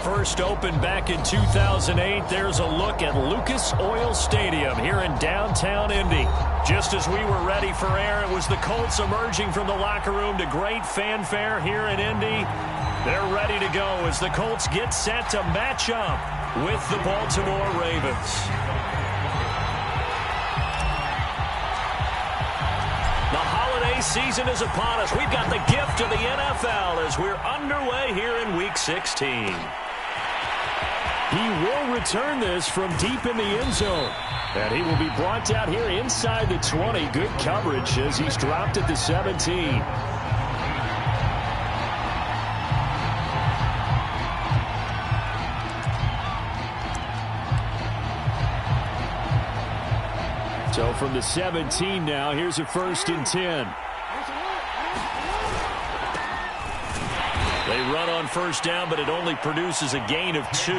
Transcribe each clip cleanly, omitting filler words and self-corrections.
first opened back in 2008, there's a look at Lucas Oil Stadium here in downtown Indy. Just as we were ready for air, it was the Colts emerging from the locker room to great fanfare here in Indy. They're ready to go as the Colts get set to match up with the Baltimore Ravens. The holiday season is upon us. We've got the gift of the NFL as we're underway here in Week 16. He will return this from deep in the end zone. And he will be brought down here inside the 20. Good coverage as he's dropped at the 17. So from the 17 now, here's a 1st and 10. They run on first down, but it only produces a gain of 2.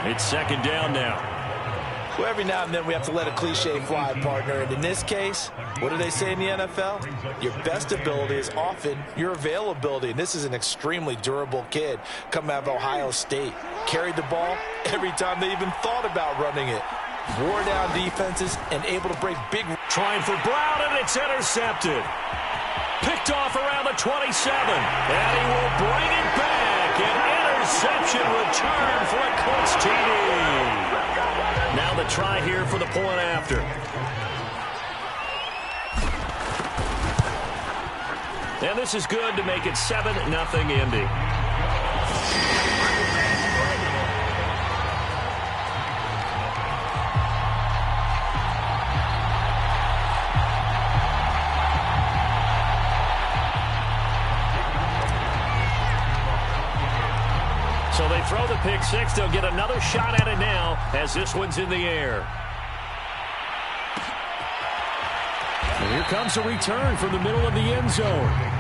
It's 2nd down now. Well, every now and then we have to let a cliche fly, partner. And in this case, what do they say in the NFL? Your best ability is often your availability. And this is an extremely durable kid coming out of Ohio State. Carried the ball every time they even thought about running it. Wore down defenses and able to break big. Trying for Brown, and it's intercepted. Picked off around the 27. And he will bring it back. An interception return for a Colts TD. Now the try here for the point after. And this is good to make it 7-0 Indy. So they throw the pick six. They'll get another shot at it now as this one's in the air. And here comes a return from the middle of the end zone.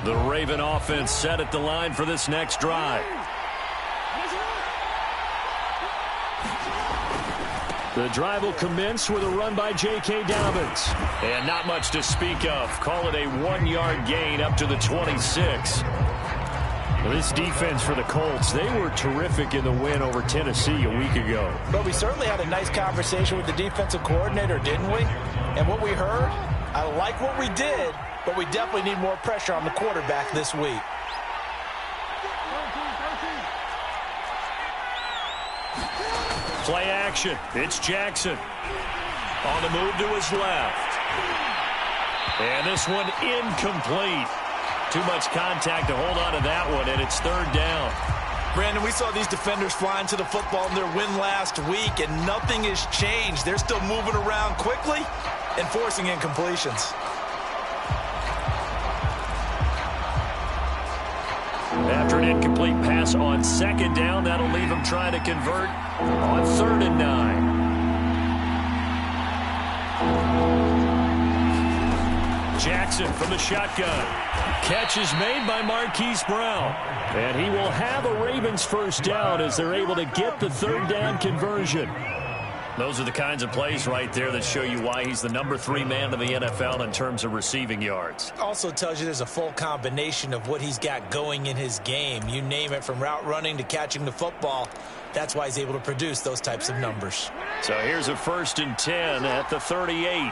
The Raven offense set at the line for this next drive. The drive will commence with a run by J.K. Dobbins. And not much to speak of. Call it a 1-yard gain up to the 26. This defense for the Colts, they were terrific in the win over Tennessee a week ago. But we certainly had a nice conversation with the defensive coordinator, didn't we? And what we heard, I like what we did, but we definitely need more pressure on the quarterback this week. Play action. It's Jackson. On the move to his left. And this one incomplete. Too much contact to hold on to that one, and it's 3rd down. Brandon, we saw these defenders flying to the football in their win last week, and nothing has changed. They're still moving around quickly and forcing incompletions. After an incomplete pass on 2nd down, that'll leave him trying to convert on 3rd and 9. Jackson from the shotgun. Catch is made by Marquise Brown. And he will have a Ravens 1st down as they're able to get the 3rd down conversion. Those are the kinds of plays right there that show you why he's the number 3 man in the NFL in terms of receiving yards. Also tells you there's a full combination of what he's got going in his game. You name it, from route running to catching the football. That's why he's able to produce those types of numbers. So here's a 1st and 10 at the 38.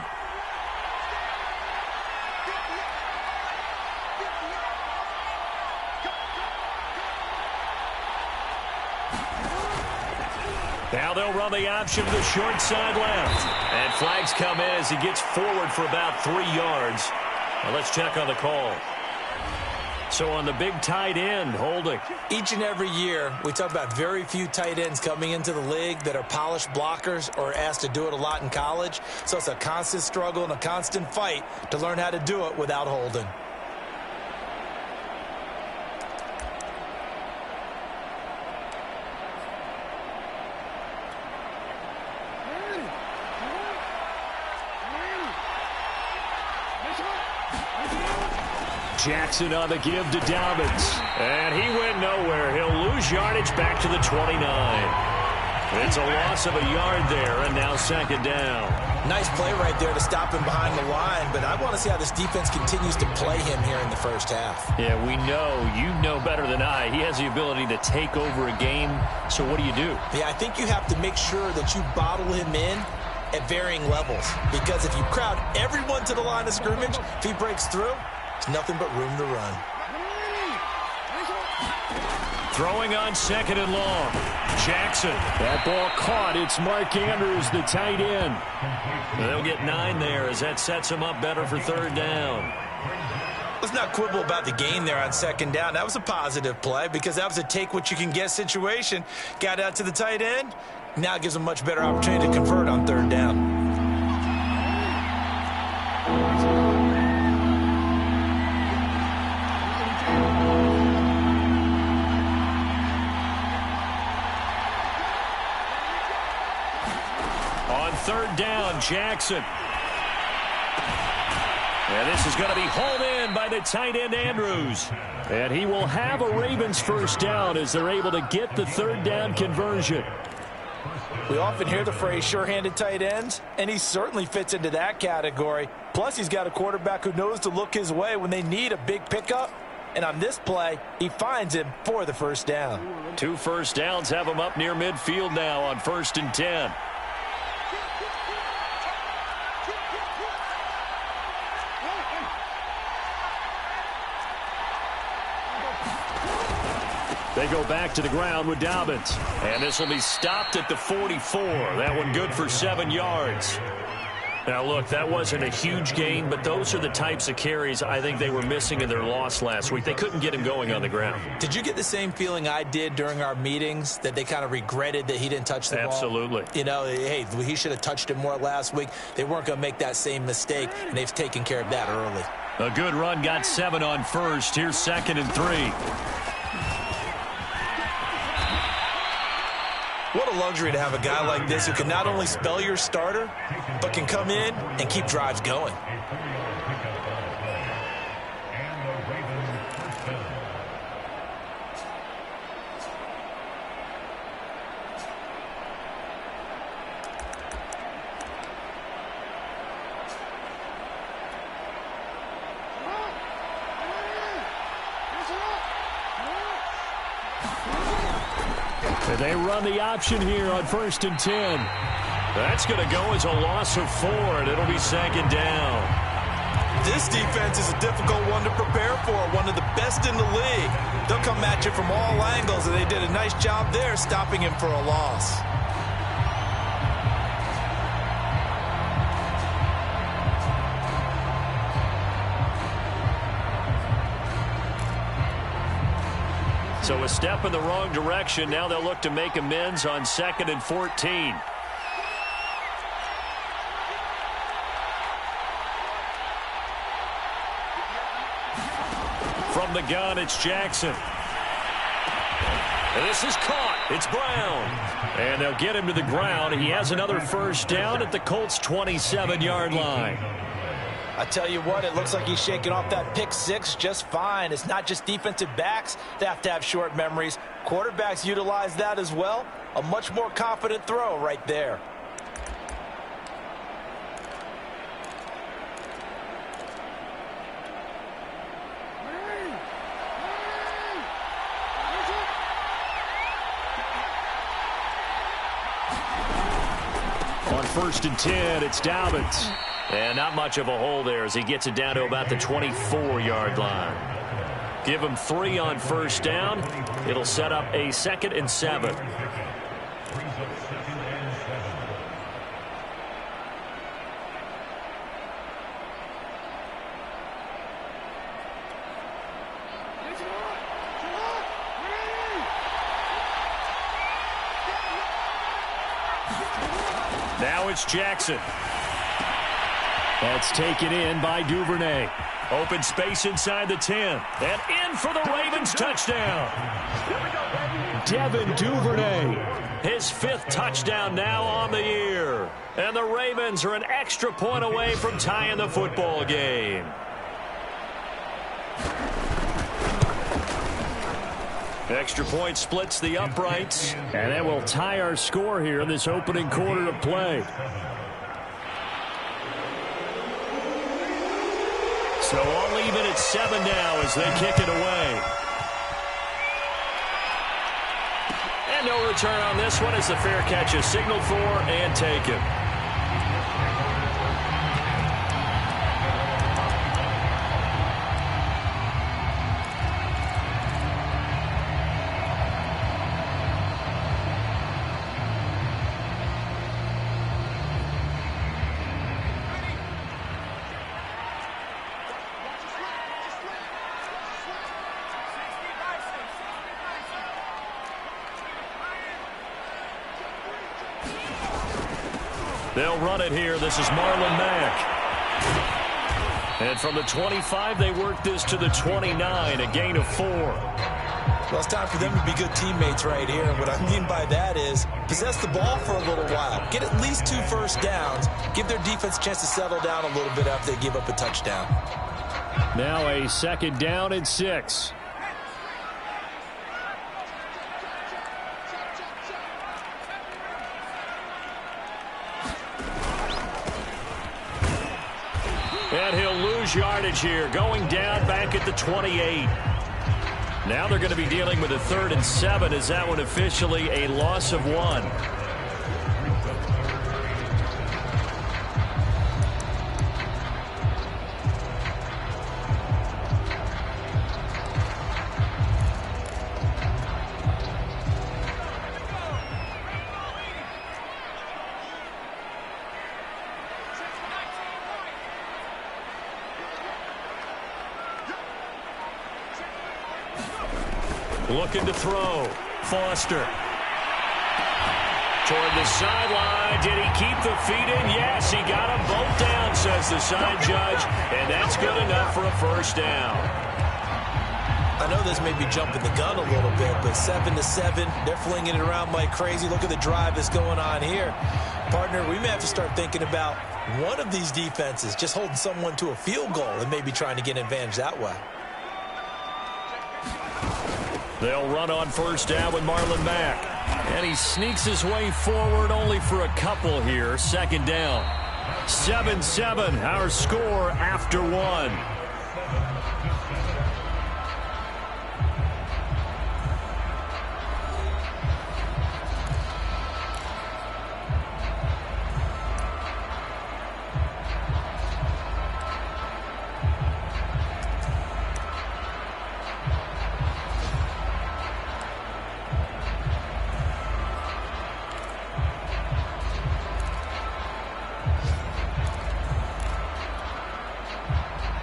Now they'll run the option to the short side left. And flags come in as he gets forward for about 3 yards. Now let's check on the call. So on the big tight end, holding. Each and every year, we talk about very few tight ends coming into the league that are polished blockers or asked to do it a lot in college. So it's a constant struggle and a constant fight to learn how to do it without holding. Jackson on the give to Dobbins. And he went nowhere. He'll lose yardage back to the 29. It's a loss of a yard there, and now second down. Nice play right there to stop him behind the line, but I want to see how this defense continues to play him here in the first half. Yeah, we know, you know better than I, he has the ability to take over a game, so what do you do? Yeah, I think you have to make sure that you bottle him in at varying levels, because if you crowd everyone to the line of scrimmage, if he breaks through, it's nothing but room to run. Throwing on second and long. Jackson. That ball caught. It's Mark Andrews, the tight end. They'll get 9 there as that sets him up better for third down. Let's not quibble about the gain there on second down. That was a positive play because that was a take-what-you-can-get situation. Got out to the tight end. Now it gives him a much better opportunity to convert on third down. Third down, Jackson. And this is going to be hauled in by the tight end, Andrews. And he will have a Ravens first down as they're able to get the third down conversion. We often hear the phrase sure-handed tight ends, and he certainly fits into that category. Plus, he's got a quarterback who knows to look his way when they need a big pickup. And on this play, he finds him for the first down. 2 first downs have him up near midfield now on 1st and 10. They go back to the ground with Dobbins. And this will be stopped at the 44. That one good for 7 yards. Now, look, that wasn't a huge gain, but those are the types of carries I think they were missing in their loss last week. They couldn't get him going on the ground. Did you get the same feeling I did during our meetings, that they kind of regretted that he didn't touch the ball? Absolutely. You know, hey, he should have touched it more last week. They weren't going to make that same mistake, and they've taken care of that early. A good run got 7 on first. Here's 2nd and 3. What a luxury to have a guy like this who can not only spell your starter, but can come in and keep drives going. And they run the option here on 1st and 10. That's going to go as a loss of 4, and it'll be 2nd down. This defense is a difficult one to prepare for, one of the best in the league. They'll come at you from all angles, and they did a nice job there stopping him for a loss. So a step in the wrong direction. Now they'll look to make amends on 2nd and 14. From the gun, it's Jackson. And this is caught. It's Brown. And they'll get him to the ground. He has another first down at the Colts' 27-yard line. I tell you what, it looks like he's shaking off that pick 6 just fine. It's not just defensive backs that have to have short memories. Quarterbacks utilize that as well. A much more confident throw right there. On 1st and 10, it's Dobbins. And not much of a hole there as he gets it down to about the 24-yard line. Give him 3 on first down. It'll set up a 2nd and 7. Now it's Jackson. That's taken in by Duvernay. Open space inside the 10. And in for the Ravens touchdown. Devin Duvernay. His 5th touchdown now on the year. And the Ravens are an extra point away from tying the football game. Extra point splits the uprights, and that will tie our score here in this opening quarter of play. So all even at 7 now as they kick it away. And no return on this one as the fair catch is signaled for and taken. They'll run it here. This is Marlon Mack. And from the 25, they work this to the 29, a gain of 4. Well, it's time for them to be good teammates right here. And what I mean by that is possess the ball for a little while. Get at least 2 first downs. Give their defense a chance to settle down a little bit after they give up a touchdown. Now a 2nd down and 6. And he'll lose yardage here, going down back at the 28. Now they're going to be dealing with a 3rd and 7 as that one officially a loss of 1. Looking to throw. Foster. Toward the sideline. Did he keep the feet in? Yes, he got them both down, says the side judge. And that's good enough for a 1st down. I know this may be jumping the gun a little bit, but 7-7, they're flinging it around like crazy. Look at the drive that's going on here. Partner, we may have to start thinking about one of these defenses just holding someone to a field goal and maybe trying to get an advantage that way. They'll run on 1st down with Marlon Mack. And he sneaks his way forward only for a couple here. 2nd down. 7-7, our score after 1.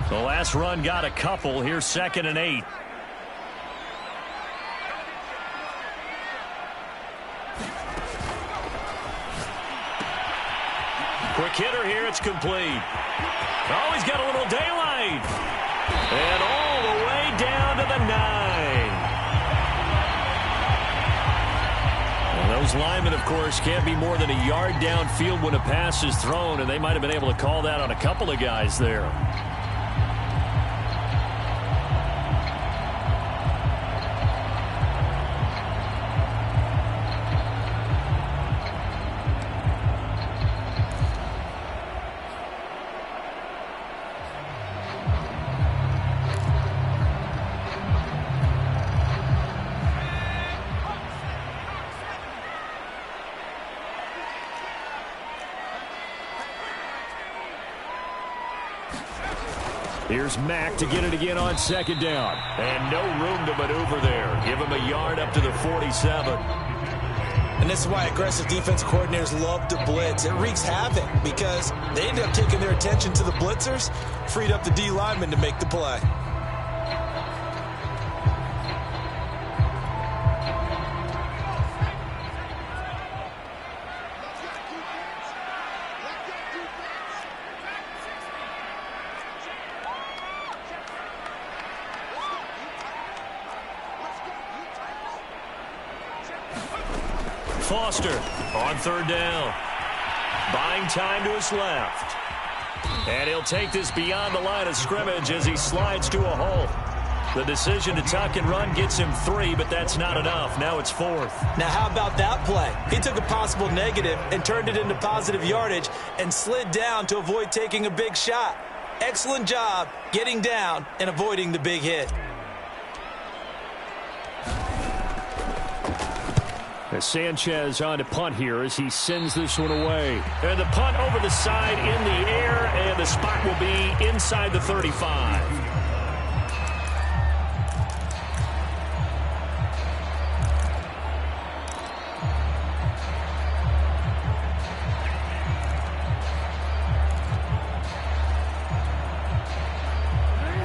The last run got a couple. Here's 2nd and 8. Quick hitter here. It's complete. Oh, he's got a little daylight. And all the way down to the 9. And those linemen, of course, can't be more than a yard downfield when a pass is thrown, and they might have been able to call that on a couple of guys there. Here's Mack to get it again on 2nd down. And no room to maneuver there. Give him a yard up to the 47. And this is why aggressive defense coordinators love to blitz. It wreaks havoc because they end up taking their attention to the blitzers, freed up the D lineman to make the play. Foster on 3rd down. Buying time to his left. And he'll take this beyond the line of scrimmage as he slides to a hole. The decision to tuck and run gets him 3, but that's not enough. Now it's 4th. Now how about that play? He took a possible negative and turned it into positive yardage and slid down to avoid taking a big shot. Excellent job getting down and avoiding the big hit. As Sanchez on to punt here as he sends this one away. And the punt over the side in the air, and the spot will be inside the 35.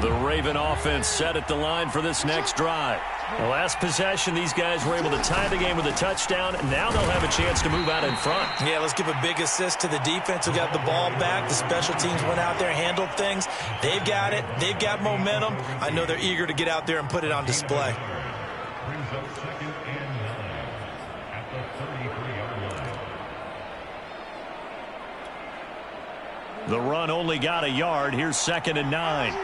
The Raven offense set at the line for this next drive. The last possession, these guys were able to tie the game with a touchdown. Now they'll have a chance to move out in front. Yeah, let's give a big assist to the defense who got the ball back. The special teams went out there, handled things. They've got it. They've got momentum. I know they're eager to get out there and put it on display. The run only got a yard. Here's 2nd and 9.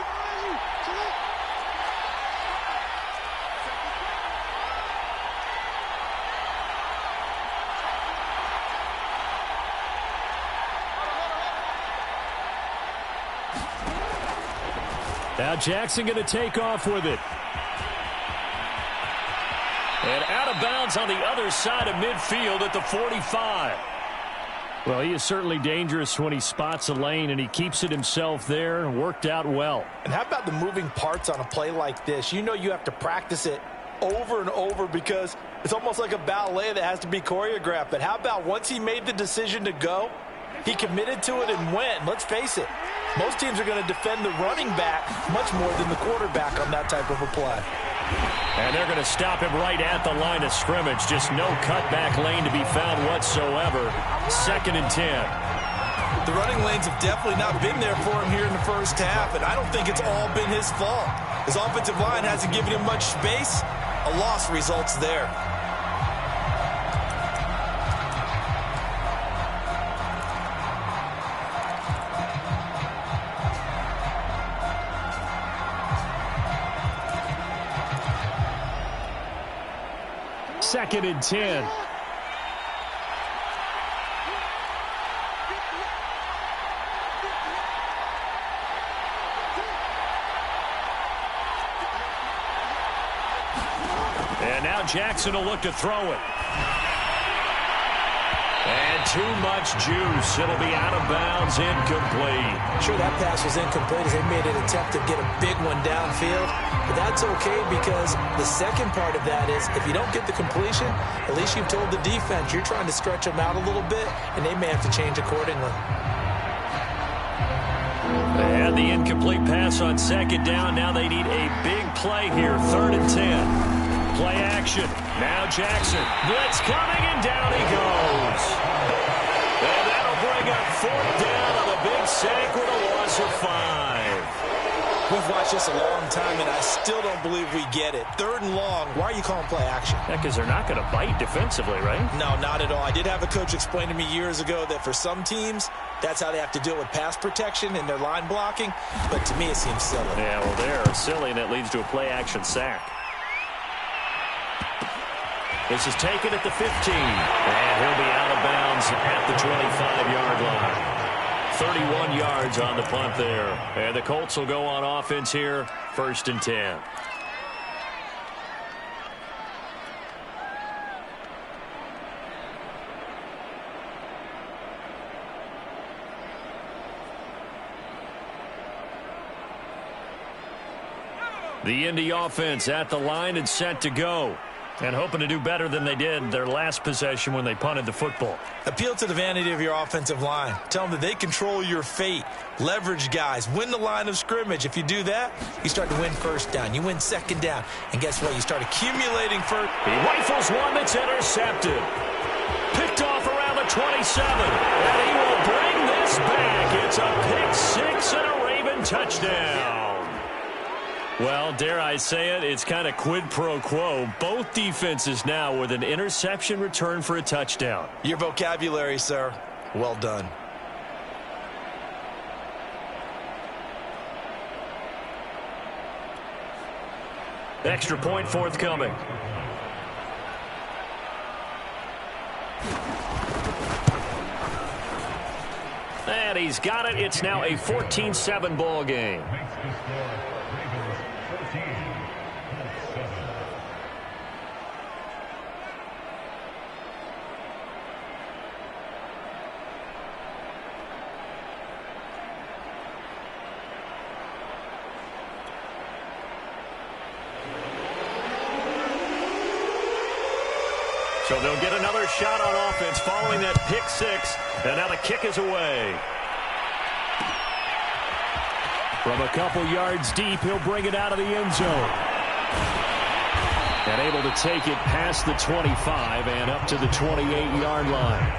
Now Jackson going to take off with it. And out of bounds on the other side of midfield at the 45. Well, he is certainly dangerous when he spots a lane, and he keeps it himself there. Worked out well. And how about the moving parts on a play like this? You know you have to practice it over and over because it's almost like a ballet that has to be choreographed. But how about once he made the decision to go, he committed to it and went. Let's face it, most teams are going to defend the running back much more than the quarterback on that type of a play. And they're going to stop him right at the line of scrimmage. Just no cutback lane to be found whatsoever. 2nd and 10. The running lanes have definitely not been there for him here in the first half, and I don't think it's all been his fault. His offensive line hasn't given him much space. A loss results there. Second and 10. And now Jackson will look to throw it. And too much juice. It'll be out of bounds, incomplete. Sure, that pass was incomplete as they made an attempt to get a big one downfield. But that's okay because the second part of that is if you don't get the completion, at least you've told the defense you're trying to stretch them out a little bit, and they may have to change accordingly. They had the incomplete pass on 2nd down. Now they need a big play here. 3rd and 10. Play action. Now Jackson. Blitz coming, and down he goes. And that'll bring up 4th down on the big sack with a loss of 5. We've watched this a long time, and I still don't believe we get it. 3rd and long. Why are you calling play action? Yeah, because they're not going to bite defensively, right? No, not at all. I did have a coach explain to me years ago that for some teams, that's how they have to deal with pass protection and their line blocking. But to me, it seems silly. Yeah, well, they're silly, and that leads to a play action sack. This is taken at the 15. And he'll be out of bounds at the 25-yard line. 31 yards on the punt there. And the Colts will go on offense here, 1st and 10. The Indy offense at the line and set to go. And hoping to do better than they did their last possession when they punted the football. Appeal to the vanity of your offensive line. Tell them that they control your fate. Leverage guys. Win the line of scrimmage. If you do that, you start to win 1st down. You win 2nd down. And guess what? You start accumulating first. He rifles one that's intercepted. Picked off around the 27. And he will bring this back. It's a pick 6 and a Raven touchdown. Well, dare I say it, it's kind of quid pro quo. Both defenses now with an interception return for a touchdown. Your vocabulary, sir. Well done. Extra point forthcoming. And he's got it. It's now a 14-7 ball game. So they'll get another shot on offense following that pick six. And now the kick is away. From a couple yards deep, he'll bring it out of the end zone. And able to take it past the 25 and up to the 28-yard line.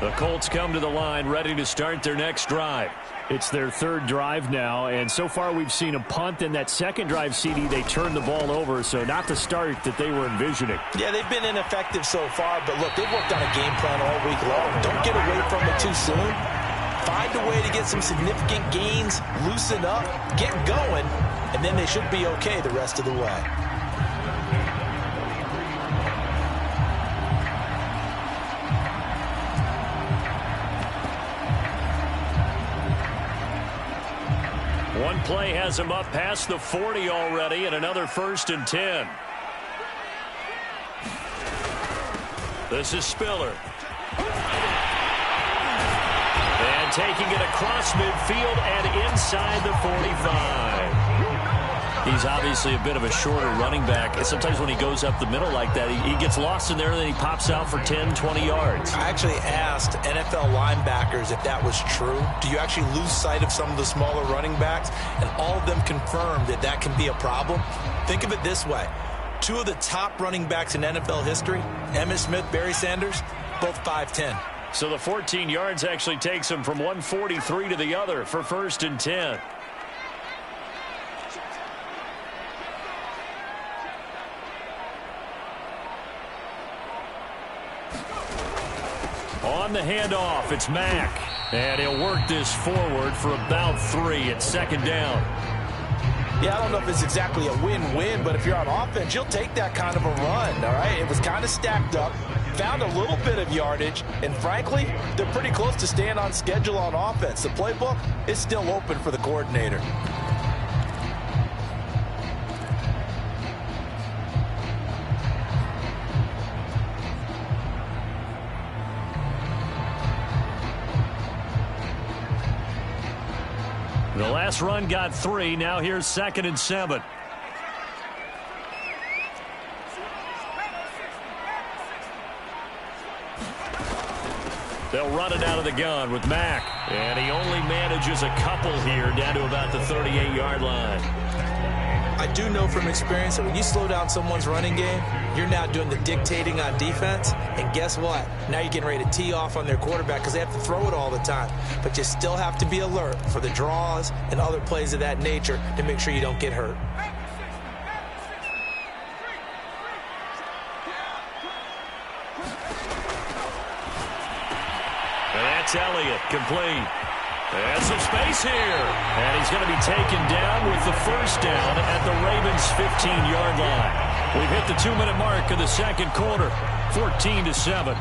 The Colts come to the line ready to start their next drive. It's their third drive now, and so far we've seen a punt. In that second drive, CD, they turned the ball over, so not the start that they were envisioning. Yeah, they've been ineffective so far, but look, they've worked on a game plan all week long. Don't get away from it too soon. Find a way to get some significant gains, loosen up, get going, and then they should be okay the rest of the way. One play has him up past the 40 already, and another 1st and 10. This is Spiller. And taking it across midfield and inside the 45. He's obviously a bit of a shorter running back. And sometimes when he goes up the middle like that, he gets lost in there, and then he pops out for 10, 20 yards. I actually asked NFL linebackers if that was true. Do you actually lose sight of some of the smaller running backs? And all of them confirmed that that can be a problem. Think of it this way. Two of the top running backs in NFL history, Emmitt Smith, Barry Sanders, both 5'10". So the 14 yards actually takes him from 143 to the other for 1st and 10. On the handoff, it's Mack. And he'll work this forward for about 3 at 2nd down. Yeah, I don't know if it's exactly a win-win, but if you're on offense, you'll take that kind of a run, all right? It was kind of stacked up, found a little bit of yardage, and frankly, they're pretty close to staying on schedule on offense. The playbook is still open for the coordinator. The last run got 3. Now here's 2nd and 7. They'll run it out of the gun with Mack. And he only manages a couple here down to about the 38-yard line. I do know from experience that when you slow down someone's running game, you're now doing the dictating on defense. And guess what? Now you're getting ready to tee off on their quarterback because they have to throw it all the time. But you still have to be alert for the draws and other plays of that nature to make sure you don't get hurt. And that's Elliott, complete. And some space here. And he's going to be taken down with the 1st down at the Ravens' 15-yard line. We've hit the 2-minute mark of the 2nd quarter, 14-7.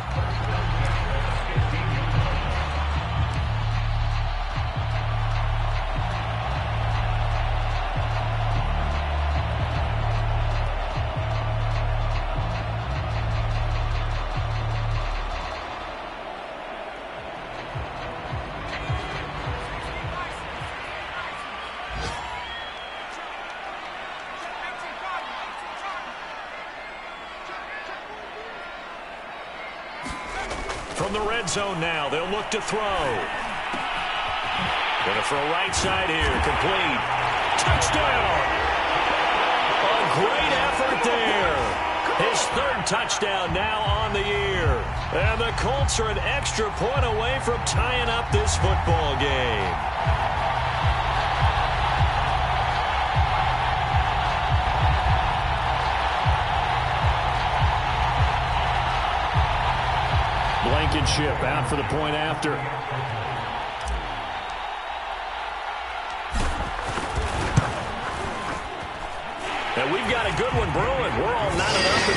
From the red zone now, they'll look to throw. Going to throw right side here, complete. Touchdown! A great effort there. His 3rd touchdown now on the year. And the Colts are an extra point away from tying up this football game. Blankenship out for the point after. And we've got a good one brewing. We're all knotted up at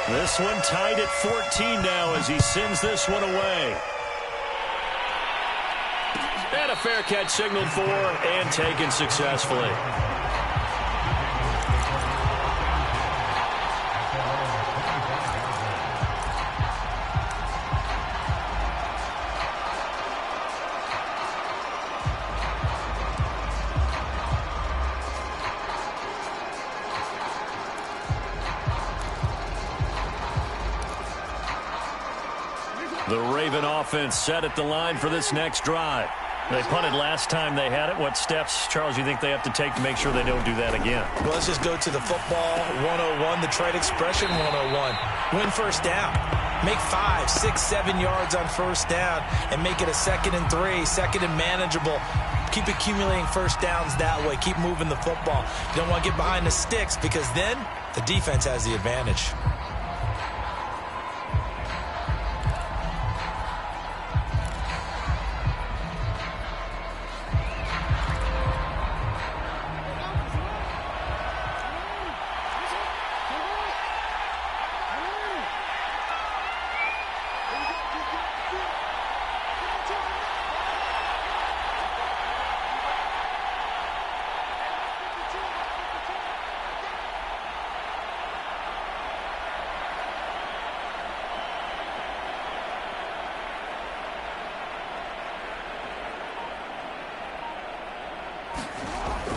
14. This one tied at 14 now as he sends this one away. And a fair catch signaled for and taken successfully. The Raven offense set at the line for this next drive. They punted last time they had it. What steps, Charles, you think they have to take to make sure they don't do that again? Well, let's just go to the football 101, the trade expression 101. Win first down. Make 5, 6, 7 yards on first down and make it a 2nd and 3, 2nd and manageable. Keep accumulating first downs that way. Keep moving the football. You don't want to get behind the sticks because then the defense has the advantage.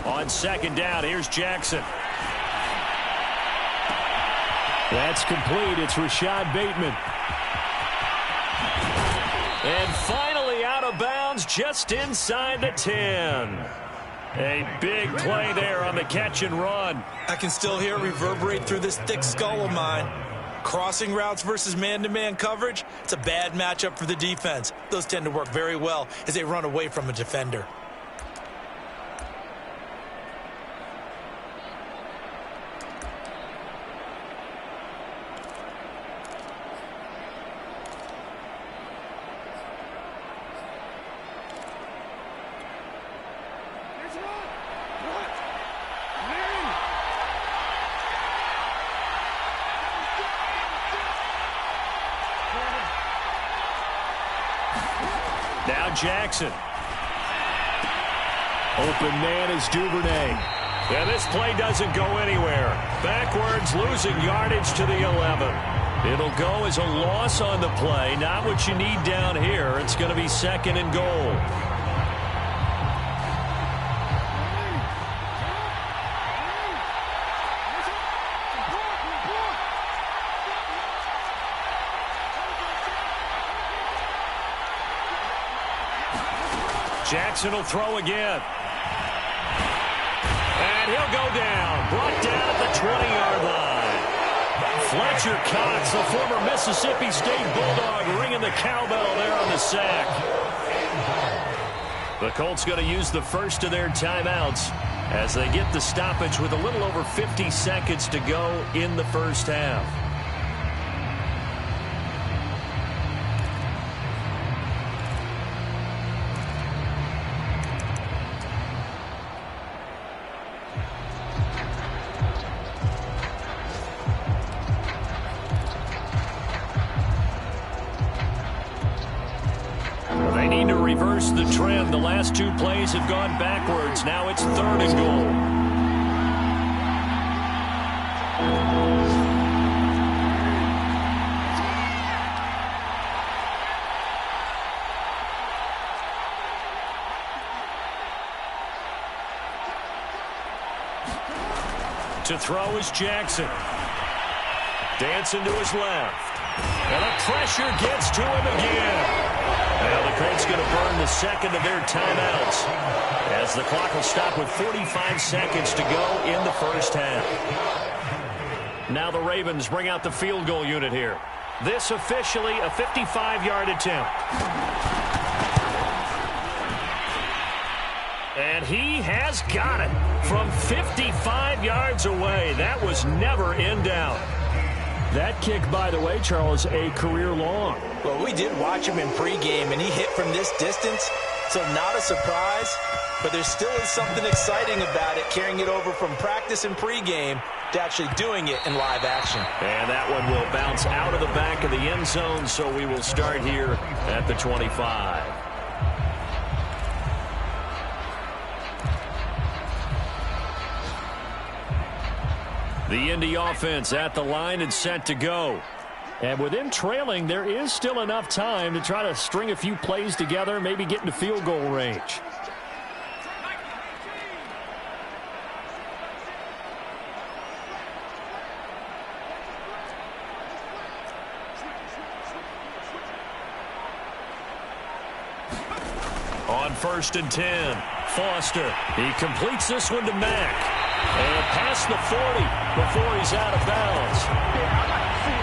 On second down, here's Jackson. That's complete. It's Rashad Bateman. And finally out of bounds just inside the 10. A big play there on the catch and run. I can still hear it reverberate through this thick skull of mine. Crossing routes versus man-to-man coverage, it's a bad matchup for the defense. Those tend to work very well as they run away from a defender. Now Jackson. Open man is Duvernay. And this play doesn't go anywhere. Backwards, losing yardage to the 11. It'll go as a loss on the play. Not what you need down here. It's going to be 2nd and goal. Jackson will throw again. And he'll go down. Brought down at the 20-yard line. Fletcher Cox, the former Mississippi State Bulldog, ringing the cowbell there on the sack. The Colts going to use the first of their timeouts as they get the stoppage with a little over 50 seconds to go in the first half. Reverse the trend. The last 2 plays have gone backwards. Now it's 3rd and goal. To throw is Jackson. Dancing to his left. And the pressure gets to him again. Now the Colts going to burn the 2nd of their timeouts as the clock will stop with 45 seconds to go in the first half. Now the Ravens bring out the field goal unit here. This officially a 55-yard attempt. And he has got it from 55 yards away. That was never in doubt. That kick, by the way, Charles, a career long. Well, we did watch him in pregame, and he hit from this distance, so not a surprise. But there still is something exciting about it, carrying it over from practice and pregame to actually doing it in live action. And that one will bounce out of the back of the end zone, so we will start here at the 25. The Indy offense at the line and set to go. And with them trailing, there is still enough time to try to string a few plays together, maybe get into field goal range. On 1st and 10, Foster. He completes this one to Mack. And past the 40 before he's out of bounds.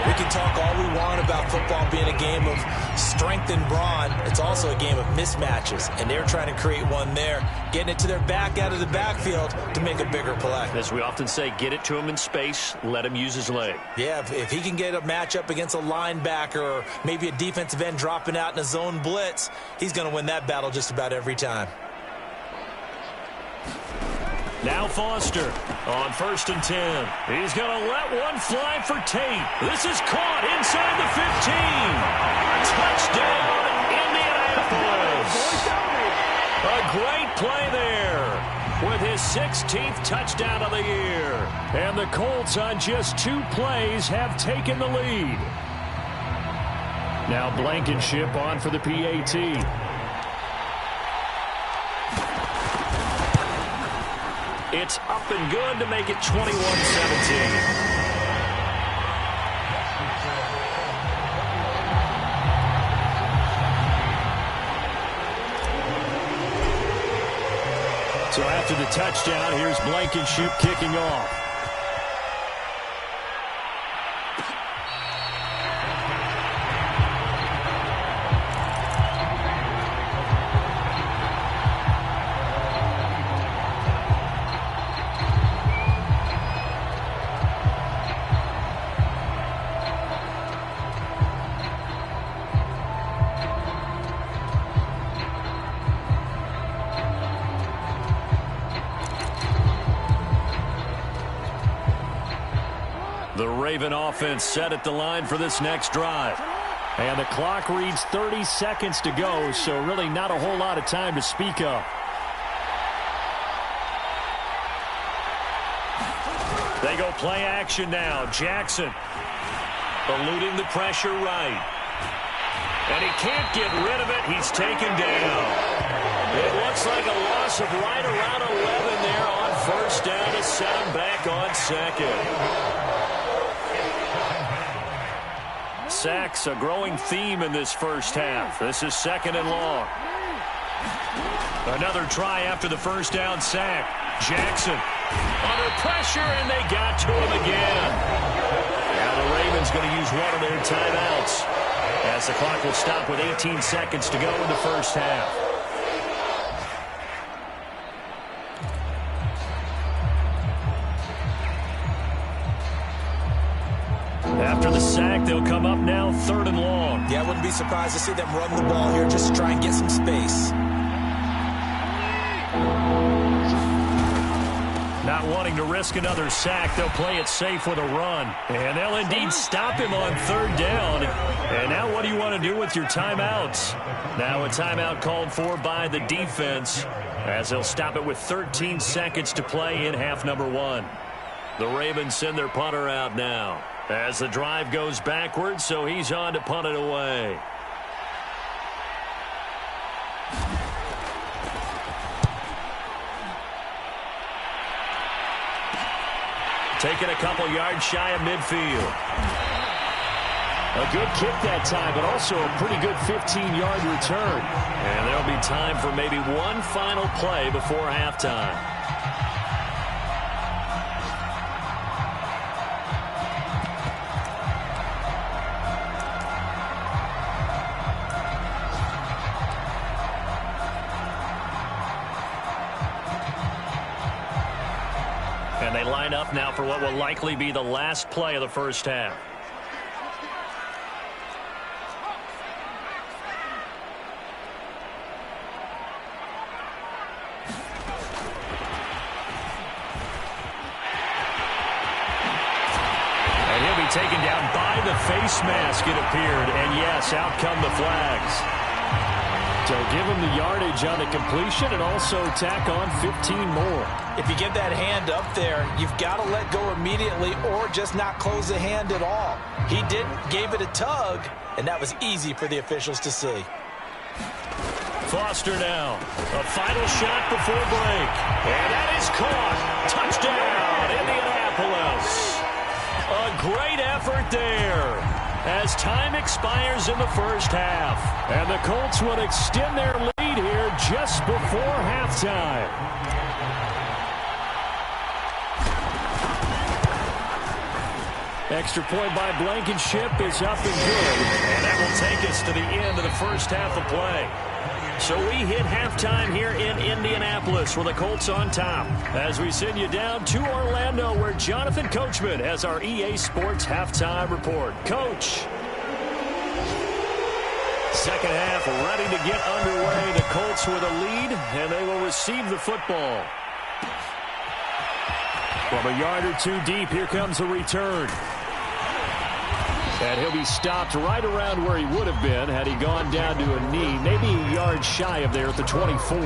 We can talk all we want about football being a game of strength and brawn. It's also a game of mismatches, and they're trying to create one there, getting it to their back out of the backfield to make a bigger play. As we often say, get it to him in space, let him use his leg. Yeah, if he can get a matchup against a linebacker or maybe a defensive end dropping out in a zone blitz, he's going to win that battle just about every time. Now Foster on 1st and 10. He's going to let one fly for Tate. This is caught inside the 15. Touchdown, Indianapolis. A great play there with his 16th touchdown of the year. And the Colts on just 2 plays have taken the lead. Now Blankenship on for the PAT. It's up and good to make it 21-17. So after the touchdown, here's Blankenship kicking off. The Raven offense set at the line for this next drive. And the clock reads 30 seconds to go, so really not a whole lot of time to speak of. They go play action now. Jackson eluding the pressure right. And he can't get rid of it. He's taken down. It looks like a loss of right around 11 there on 1st down to set him back on 2nd. Sacks a growing theme in this first half. This is 2nd and long. Another try after the 1st down sack. Jackson under pressure, and they got to him again. Now the Ravens going to use one of their timeouts as the clock will stop with 18 seconds to go in the first half. After the sack, they'll come up now 3rd and long. Yeah, I wouldn't be surprised to see them run the ball here just to try and get some space. Not wanting to risk another sack, they'll play it safe with a run. And they'll indeed stop him on 3rd down. And now what do you want to do with your timeouts? Now a timeout called for by the defense as they'll stop it with 13 seconds to play in half number 1. The Ravens send their punter out now as the drive goes backwards, so he's on to punt it away. Taking a couple yards shy of midfield. A good kick that time, but also a pretty good 15-yard return. And there'll be time for maybe one final play before halftime. And they line up now for what will likely be the last play of the first half. And he'll be taken down by the face mask, it appeared. And yes, out come the flags. So give him the yardage on the completion and also tack on 15 more. If you get that hand up there, you've got to let go immediately or just not close the hand at all. He didn't, gave it a tug, and that was easy for the officials to see. Foster now. A final shot before break. And that is caught. Touchdown, Indianapolis. A great effort there as time expires in the first half. And the Colts would extend their lead here just before halftime. Extra point by Blankenship is up and good. And that will take us to the end of the first half of play. So we hit halftime here in Indianapolis with the Colts on top as we send you down to Orlando where Jonathan Coachman has our EA Sports halftime report. Coach. Second half ready to get underway. The Colts with a lead and they will receive the football. From a yard or two deep, here comes a return. And he'll be stopped right around where he would have been had he gone down to a knee, maybe a yard shy of there at the 24.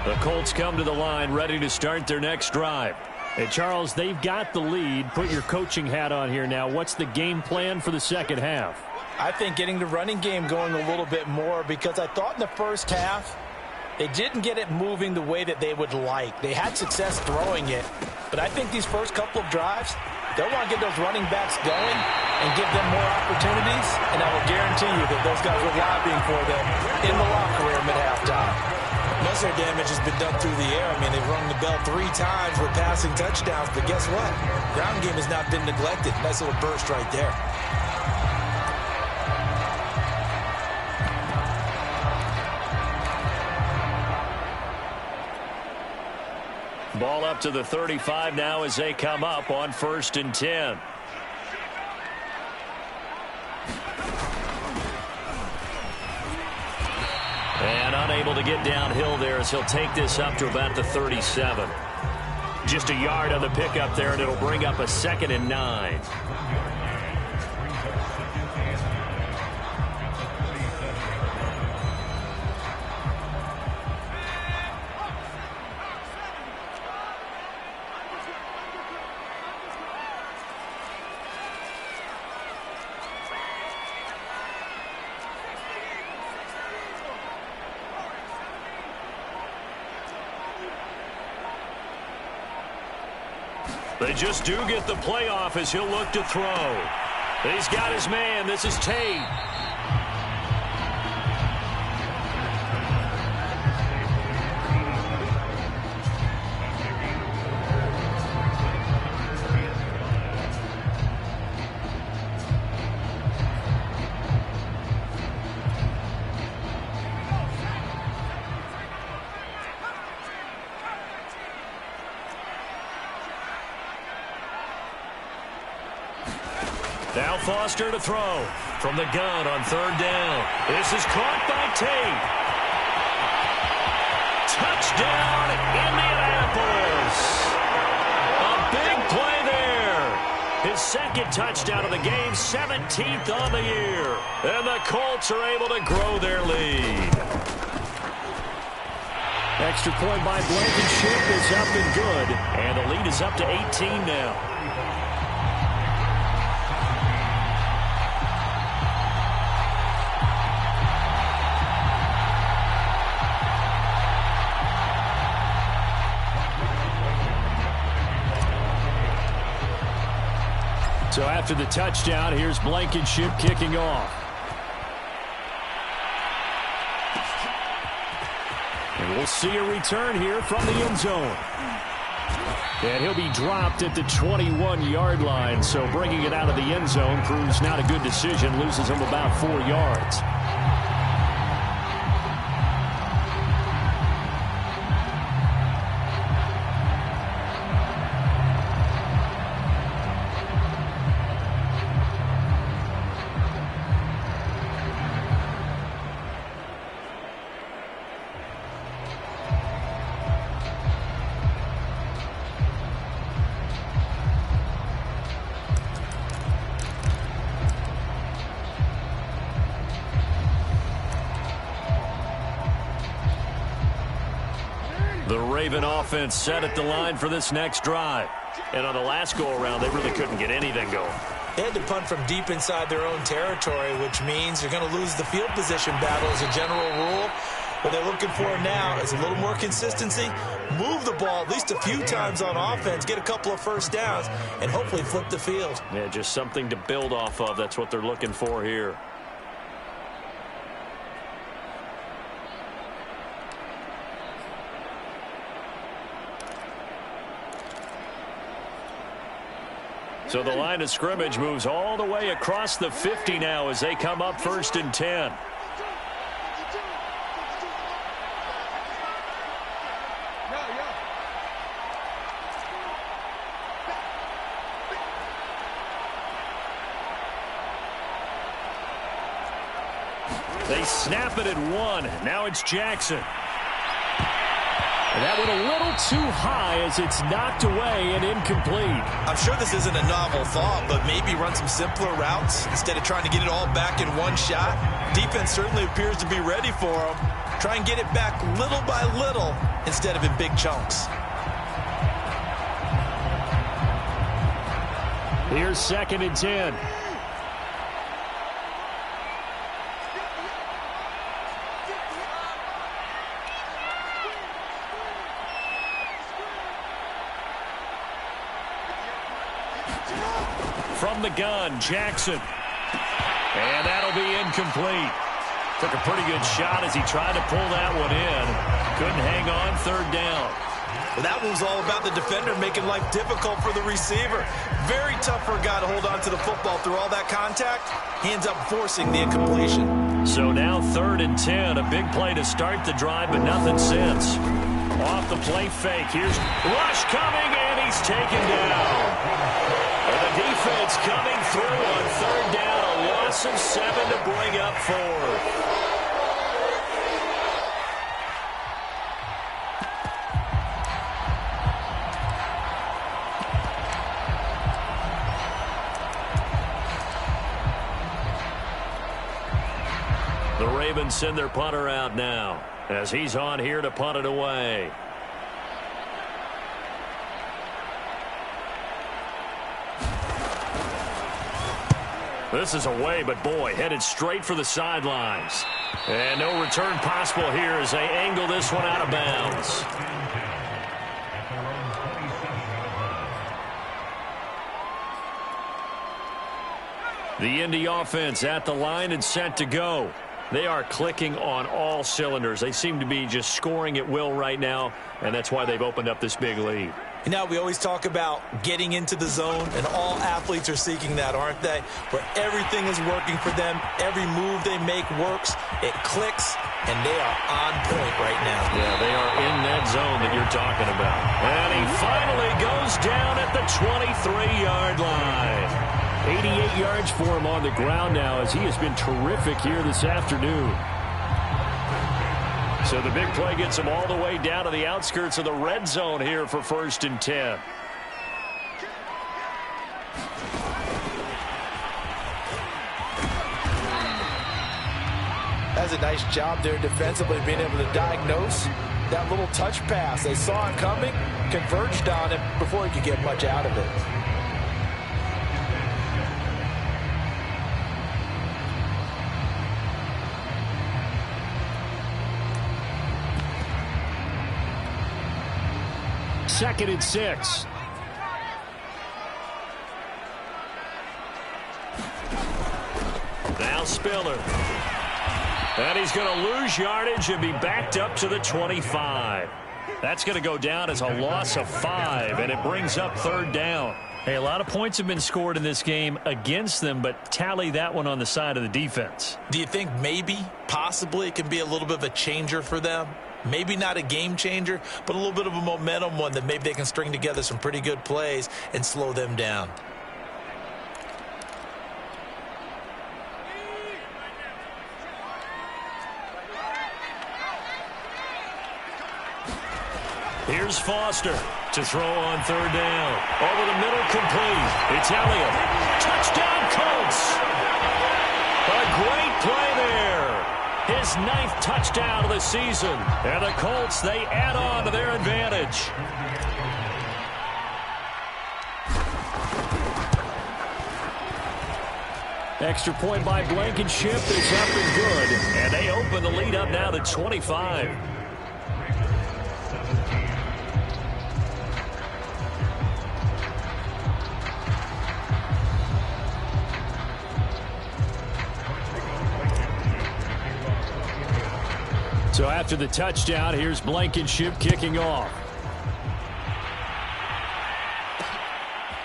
The Colts come to the line ready to start their next drive. Hey, Charles, they've got the lead. Put your coaching hat on here now. What's the game plan for the second half? I think getting the running game going a little bit more because I thought in the first half they didn't get it moving the way that they would like. They had success throwing it, but I think these first couple of drives, they'll want to get those running backs going and give them more opportunities, and I will guarantee you that those guys are lobbying for them in the locker room at halftime. Most of their damage has been done through the air. I mean, they've rung the bell 3 times with passing touchdowns, but guess what? Ground game has not been neglected. Nice little burst right there. Ball up to the 35 now as they come up on 1st and 10. And unable to get downhill there as he'll take this up to about the 37. Just a yard on the pickup there, and it'll bring up a 2nd and 9. They just do get the playoff as he'll look to throw. He's got his man. This is Tate. Now Foster to throw from the gun on 3rd down. This is caught by Tate. Touchdown, Indianapolis. A big play there. His 2nd touchdown of the game, 17th on the year. And the Colts are able to grow their lead. Extra point by Blankenship is up and good. And the lead is up to 18 now. So after the touchdown, here's Blankenship kicking off. And we'll see a return here from the end zone. And he'll be dropped at the 21-yard line. So bringing it out of the end zone proves not a good decision. Loses him about 4 yards. The Raven offense set at the line for this next drive. And on the last go-around, they really couldn't get anything going. They had to punt from deep inside their own territory, which means you're going to lose the field position battle as a general rule. What they're looking for now is a little more consistency, move the ball at least a few times on offense, get a couple of first downs, and hopefully flip the field. Yeah, just something to build off of. That's what they're looking for here. So the line of scrimmage moves all the way across the 50 now as they come up 1st and 10. They snap it at 1. Now it's Jackson. And that went a little too high as it's knocked away and incomplete. I'm sure this isn't a novel thought, but maybe run some simpler routes instead of trying to get it all back in one shot. Defense certainly appears to be ready for them. Try and get it back little by little instead of in big chunks. Here's 2nd and 10. From the gun, Jackson. And that'll be incomplete. Took a pretty good shot as he tried to pull that one in. Couldn't hang on 3rd down. Well, that one's all about the defender making life difficult for the receiver. Very tough for a guy to hold on to the football through all that contact. He ends up forcing the incompletion. So now 3rd and 10. A big play to start the drive, but nothing since. Off the play fake. Here's Rush coming, and he's taken down. And the defense coming through on 3rd down. A loss of 7 to bring up 4th. The Ravens send their punter out now as he's on here to punt it away. This is away, but boy, headed straight for the sidelines. And no return possible here as they angle this one out of bounds. The Indy offense at the line and set to go. They are clicking on all cylinders. They seem to be just scoring at will right now, and that's why they've opened up this big lead. You know, we always talk about getting into the zone, and all athletes are seeking that, aren't they? Where everything is working for them, every move they make works, it clicks, and they are on point right now. Yeah, they are in that zone that you're talking about. And he finally goes down at the 23-yard line. 88 yards for him on the ground now as he has been terrific here this afternoon. So the big play gets him all the way down to the outskirts of the red zone here for 1st and 10. That's a nice job there defensively, being able to diagnose that little touch pass. They saw it coming, converged on it before he could get much out of it. Second and 6. Now Spiller. And he's going to lose yardage and be backed up to the 25. That's going to go down as a loss of 5, and it brings up 3rd down. Hey, a lot of points have been scored in this game against them, but tally that one on the side of the defense. Do you think maybe, possibly, it can be a little bit of a changer for them? Maybe not a game changer, but a little bit of a momentum one that maybe they can string together some pretty good plays and slow them down. Here's Foster to throw on 3rd down. Over the middle, complete. It's Elliott. Touchdown, Colts. A great play there. His 9th touchdown of the season. And the Colts, they add on to their advantage. Extra point by Blankenship is up and good. And they open the lead up now to 25. So after the touchdown, here's Blankenship kicking off.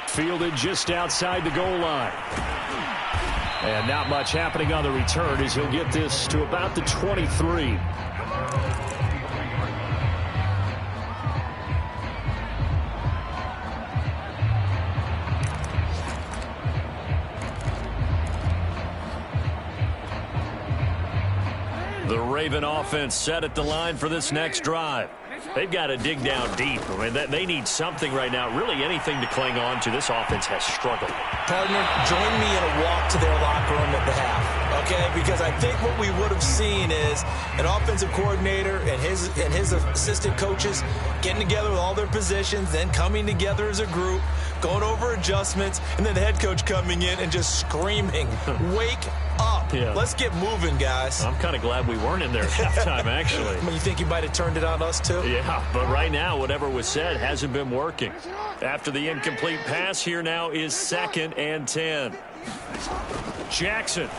Fielded just outside the goal line. And not much happening on the return as he'll get this to about the 23. The Raven offense set at the line for this next drive. They've got to dig down deep. I mean, they need something right now, really anything to cling on to. This offense has struggled. Partner, join me in a walk to their locker room at the half, okay? Because I think what we would have seen is an offensive coordinator and his assistant coaches getting together with all their positions, then coming together as a group, going over adjustments, and then the head coach coming in and just screaming, wake up. Yeah. Let's get moving, guys. I'm kind of glad we weren't in there at halftime, actually. I mean, you think you might have turned it on us, too? Yeah, but right now, whatever was said hasn't been working. After the incomplete pass, here now is 2nd and 10. Jackson.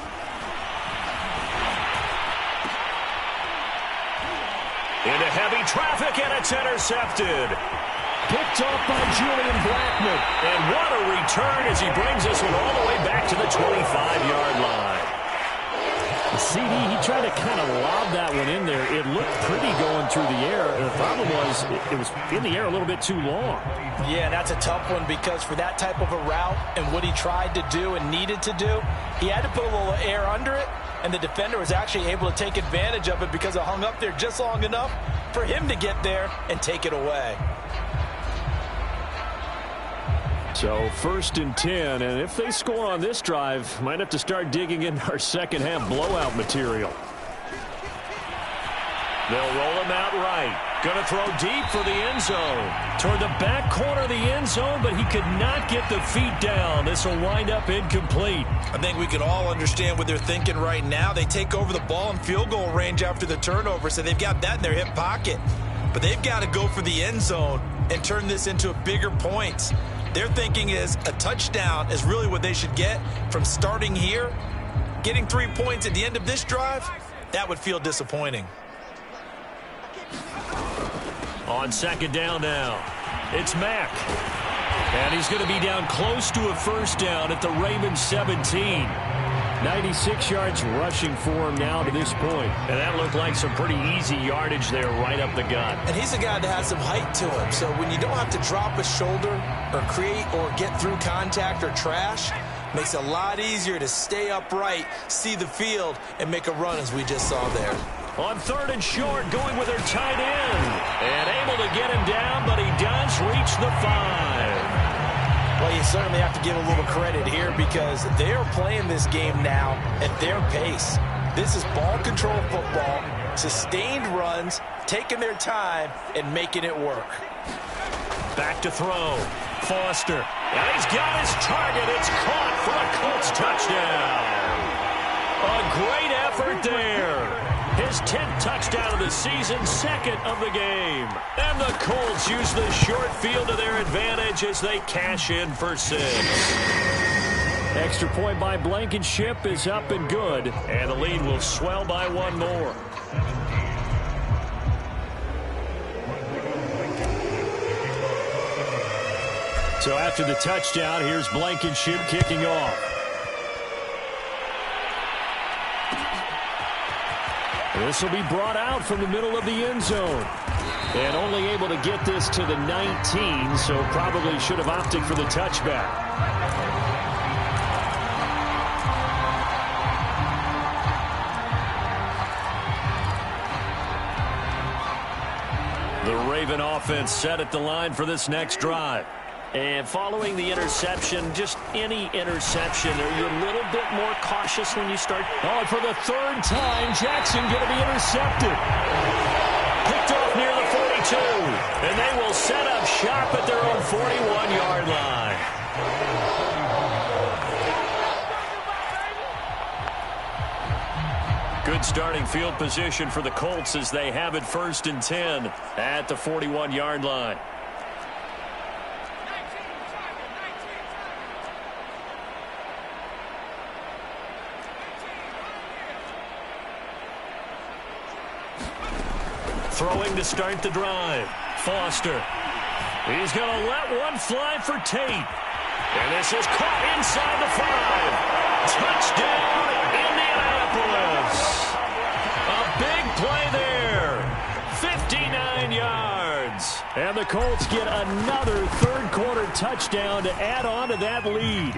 Into heavy traffic, and it's intercepted. Picked off by Julian Blackman. And what a return as he brings this one all the way back to the 25-yard line. The CD, he tried to kind of lob that one in there. It looked pretty going through the air. And the problem was it was in the air a little bit too long. Yeah, and that's a tough one because for that type of a route and what he tried to do and needed to do, he had to put a little air under it, and the defender was actually able to take advantage of it because it hung up there just long enough for him to get there and take it away. So 1st and 10, and if they score on this drive, might have to start digging in our second half blowout material. They'll roll him out right. Going to throw deep for the end zone. Toward the back corner of the end zone, but he could not get the feet down. This will wind up incomplete. I think we can all understand what they're thinking right now. They take over the ball in field goal range after the turnover, so they've got that in their hip pocket. But they've got to go for the end zone and turn this into a bigger points. Their thinking is a touchdown is really what they should get from starting here. Getting 3 points at the end of this drive, that would feel disappointing. On 2nd down now, it's Mack. And he's going to be down close to a 1st down at the Ravens 17. 96 yards rushing for him now to this point. And that looked like some pretty easy yardage there right up the gut. And he's a guy that has some height to him. So when you don't have to drop a shoulder or create or get through contact or trash, makes it a lot easier to stay upright, see the field, and make a run as we just saw there. On 3rd and short, going with their tight end. And able to get him down, but he does reach the 5. Well, you certainly have to give a little credit here because they're playing this game now at their pace. This is ball control football, sustained runs, taking their time, and making it work. Back to throw. Foster. And he's got his target. It's caught for a Colts touchdown. A great effort there. His 10th touchdown of the season, 2nd of the game. And the Colts use the short field to their advantage as they cash in for 6. Extra point by Blankenship is up and good. And the lead will swell by 1 more. So after the touchdown, here's Blankenship kicking off. This will be brought out from the middle of the end zone. And only able to get this to the 19, so probably should have opted for the touchback. The Raven offense set at the line for this next drive. And following the interception, just any interception, are you a little bit more cautious when you start? Oh, for the third time, Jackson going to be intercepted. Picked off near the 42. And they will set up shop at their own 41-yard line. Good starting field position for the Colts as they have it 1st and 10 at the 41-yard line. Throwing to start the drive. Foster. He's going to let one fly for Tate. And this is caught inside the 5. Touchdown, Indianapolis. A big play there. 59 yards. And the Colts get another third-quarter touchdown to add on to that lead.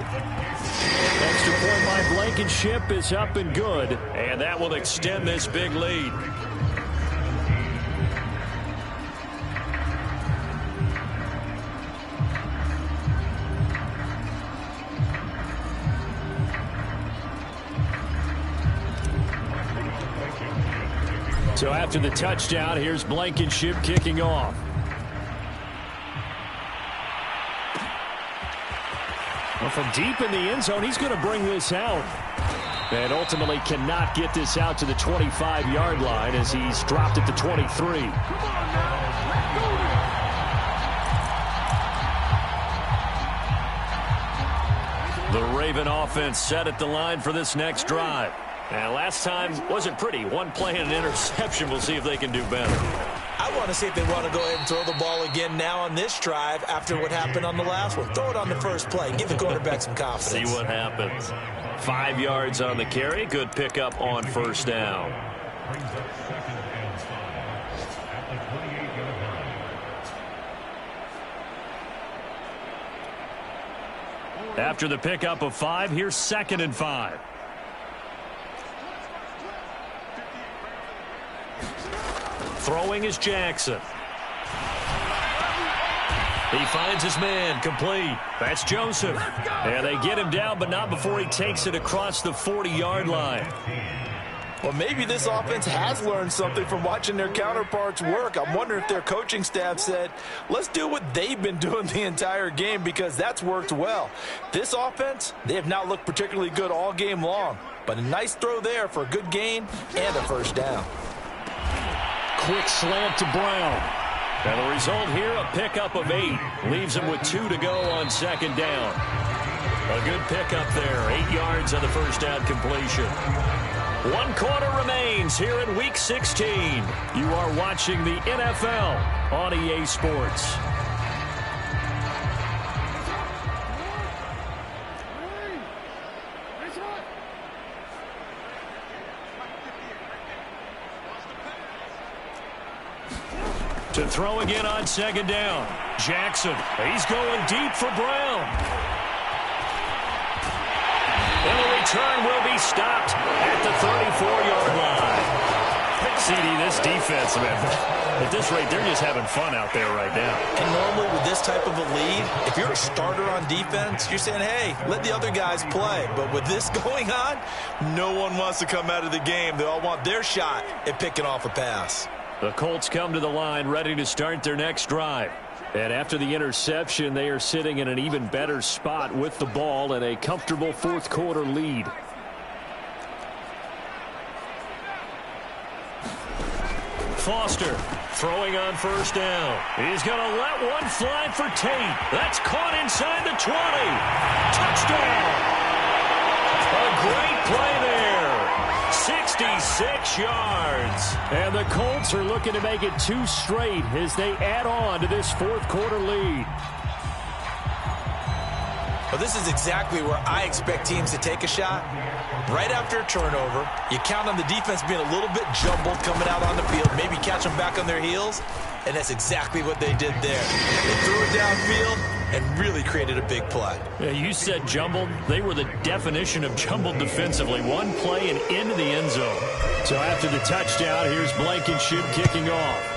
Extra point by Blankenship is up and good. And that will extend this big lead. So after the touchdown, here's Blankenship kicking off. Well, from deep in the end zone, he's going to bring this out. And ultimately cannot get this out to the 25-yard line as he's dropped at the 23. The Raven offense set at the line for this next drive. And last time wasn't pretty. One play and an interception. We'll see if they can do better. I want to see if they want to go ahead and throw the ball again now on this drive after what happened on the last one. Throw it on the first play. Give the quarterback some confidence. See what happens. 5 yards on the carry. Good pickup on 1st down. After the pickup of 5, here's 2nd and 5. Throwing is Jackson. He finds his man, complete. That's Joseph. And they get him down, but not before he takes it across the 40-yard line. Well, maybe this offense has learned something from watching their counterparts work. I'm wondering if their coaching staff said, let's do what they've been doing the entire game because that's worked well. This offense, they have not looked particularly good all game long, but a nice throw there for a good gain and a 1st down. Quick slant to Brown. And the result here, a pickup of 8. Leaves him with 2 to go on 2nd down. A good pickup there. 8 yards on the 1st down completion. 1 quarter remains here in Week 16. You are watching the NFL on EA Sports. To throw again on 2nd down. Jackson, he's going deep for Brown. And the return will be stopped at the 34-yard line. CD, this defense, man, at this rate, they're just having fun out there right now. And normally with this type of a lead, if you're a starter on defense, you're saying, hey, let the other guys play. But with this going on, no one wants to come out of the game. They all want their shot at picking off a pass. The Colts come to the line ready to start their next drive. And after the interception, they are sitting in an even better spot with the ball and a comfortable 4th quarter lead. Foster throwing on 1st down. He's going to let one fly for Tate. That's caught inside the 20. Touchdown. A great play there. 66 yards. And the Colts are looking to make it 2 straight as they add on to this 4th quarter lead. Well, this is exactly where I expect teams to take a shot. Right after a turnover, you count on the defense being a little bit jumbled coming out on the field, maybe catch them back on their heels, and that's exactly what they did there. They threw it downfield and really created a big play. Yeah, you said jumbled. They were the definition of jumbled defensively. One play and into the end zone. So after the touchdown, here's Blankenship kicking off.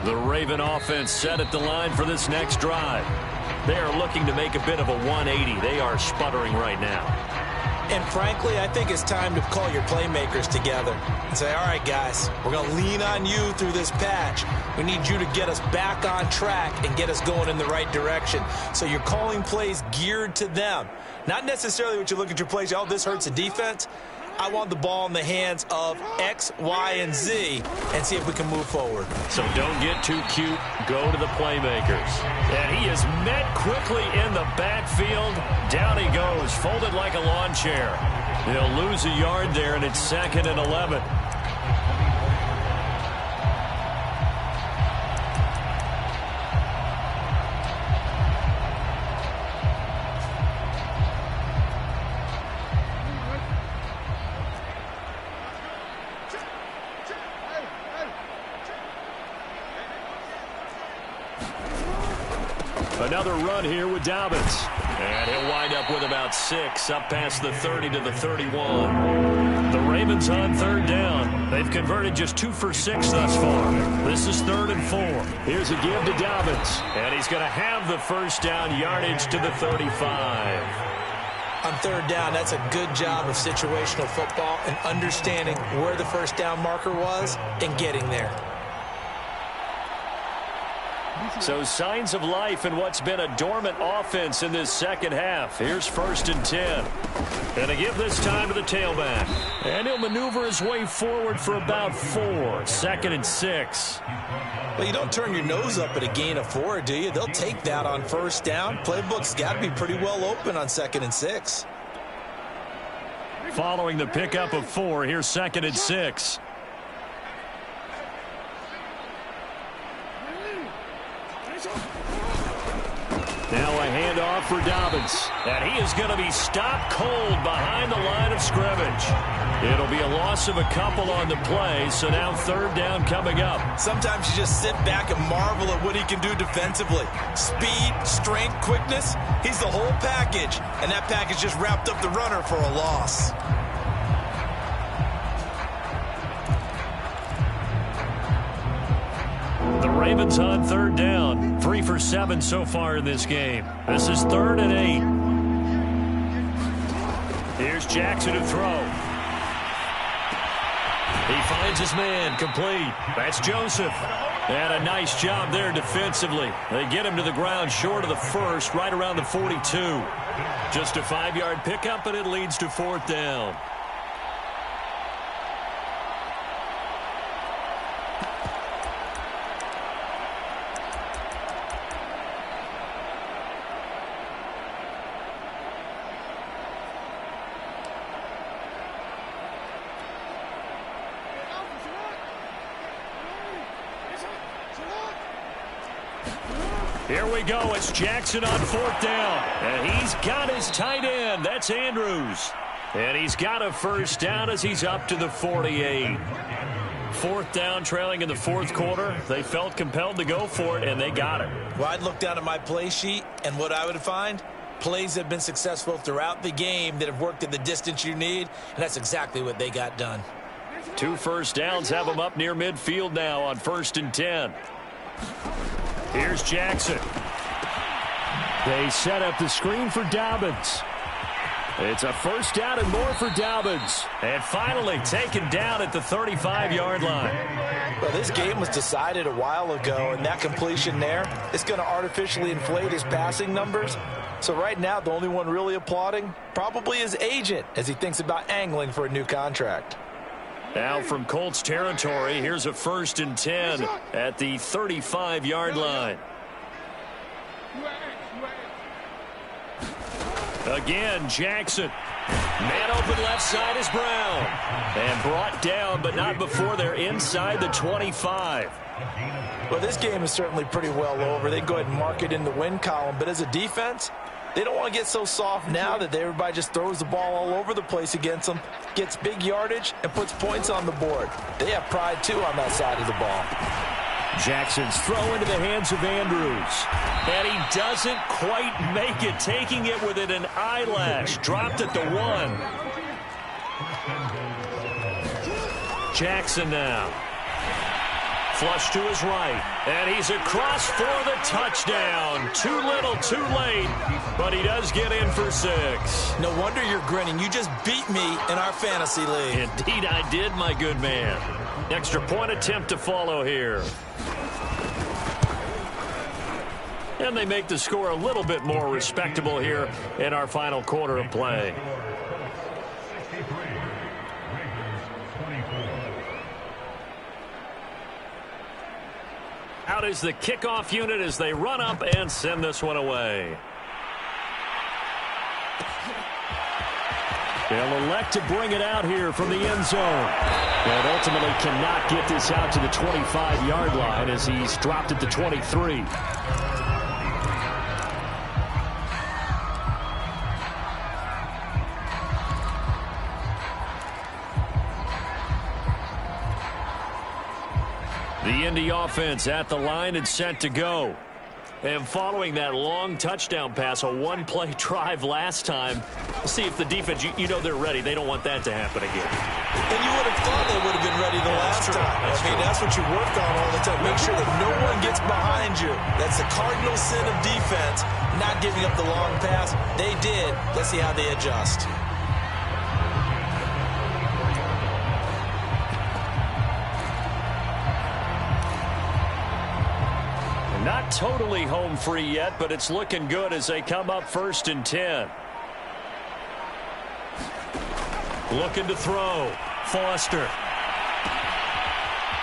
The Raven offense set at the line for this next drive. They are looking to make a bit of a 180. They are sputtering right now. And frankly, I think it's time to call your playmakers together and say, all right, guys, we're going to lean on you through this patch. We need you to get us back on track and get us going in the right direction. So you're calling plays geared to them. Not necessarily what you look at your plays, oh, this hurts the defense. I want the ball in the hands of X, Y, and Z and see if we can move forward. So don't get too cute. Go to the playmakers. And he is met quickly in the backfield. Down he goes, folded like a lawn chair. He'll lose a yard there, and it's 2nd and 11. Another run here with Dobbins. And he'll wind up with about 6, up past the 30 to the 31. The Ravens on 3rd down. They've converted just 2 for 6 thus far. This is 3rd and 4. Here's a give to Dobbins. And he's going to have the first down yardage to the 35. On 3rd down, that's a good job of situational football and understanding where the first down marker was and getting there. So signs of life in what's been a dormant offense in this second half. Here's 1st and 10. And a give this time to the tailback. And he'll maneuver his way forward for about 4. 2nd and 6. Well, you don't turn your nose up at a gain of 4, do you? They'll take that on 1st down. Playbook's got to be pretty well open on 2nd and 6. Following the pickup of 4, here's 2nd and 6. Now a handoff for Dobbins. And he is going to be stopped cold behind the line of scrimmage. It'll be a loss of a couple on the play, so now 3rd down coming up. Sometimes you just sit back and marvel at what he can do defensively. Speed, strength, quickness, he's the whole package. And that package just wrapped up the runner for a loss. The Ravens on 3rd down. 3 for 7 so far in this game. This is 3rd and 8. Here's Jackson to throw. He finds his man, complete. That's Joseph. And a nice job there defensively. They get him to the ground short of the 1st, right around the 42. Just a 5-yard pickup, and it leads to 4th down. Here we go. It's Jackson on 4th down. And he's got his tight end. That's Andrews. And he's got a first down as he's up to the 48. 4th down, trailing in the 4th quarter. They felt compelled to go for it, and they got it. Well, I'd look down at my play sheet, and what I would find, plays that have been successful throughout the game that have worked at the distance you need, and that's exactly what they got done. 2 first downs have them up near midfield now on 1st and 10. Here's Jackson. They set up the screen for Dobbins. It's a 1st down and more for Dobbins. And finally taken down at the 35-yard line. Well, this game was decided a while ago, and that completion there is going to artificially inflate his passing numbers. So right now, the only one really applauding probably his agent as he thinks about angling for a new contract. Now from Colts territory, here's a 1st and 10 at the 35-yard line. Again, Jackson. Man open left side is Brown. And brought down, but not before they're inside the 25. Well, this game is certainly pretty well over. They go ahead and mark it in the win column. But as a defense, they don't want to get so soft now that everybody just throws the ball all over the place against them, gets big yardage, and puts points on the board. They have pride, too, on that side of the ball. Jackson's throw into the hands of Andrews. And he doesn't quite make it, taking it within an eyelash. Dropped at the 1. Jackson now. Flush to his right. And he's across for the touchdown. Too little, too late. But he does get in for 6. No wonder you're grinning. You just beat me in our fantasy league. Indeed I did, my good man. Extra point attempt to follow here. And they make the score a little bit more respectable here in our final quarter of play. Out is the kickoff unit as they run up and send this one away. They'll elect to bring it out here from the end zone. And ultimately cannot get this out to the 25-yard line as he's dropped at the 23. The Indy offense at the line and set to go. And following that long touchdown pass, a one-play drive last time, see if the defense, you know they're ready. They don't want that to happen again. And you would have thought they would have been ready the last time. That's what you work on all the time. Make sure that no one gets behind you. That's the cardinal sin of defense, not giving up the long pass. They did. Let's see how they adjust. Not totally home free yet, but it's looking good as they come up 1st and 10. Looking to throw. Foster.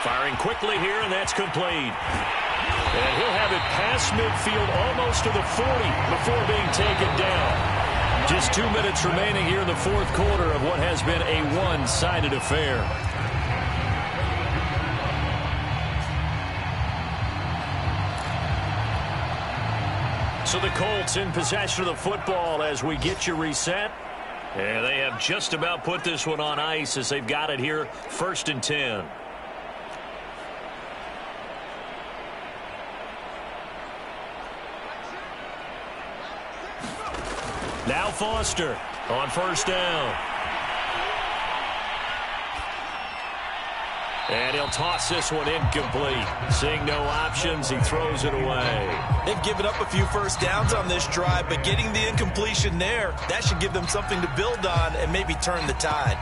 Firing quickly here, and that's complete. And he'll have it past midfield almost to the 40 before being taken down. Just 2 minutes remaining here in the 4th quarter of what has been a one-sided affair. So the Colts in possession of the football as we get you reset. And they have just about put this one on ice as they've got it here, 1st and 10. Now Foster on 1st down. And he'll toss this one incomplete. Seeing no options, he throws it away. They've given up a few first downs on this drive, but getting the incompletion there, that should give them something to build on and maybe turn the tide.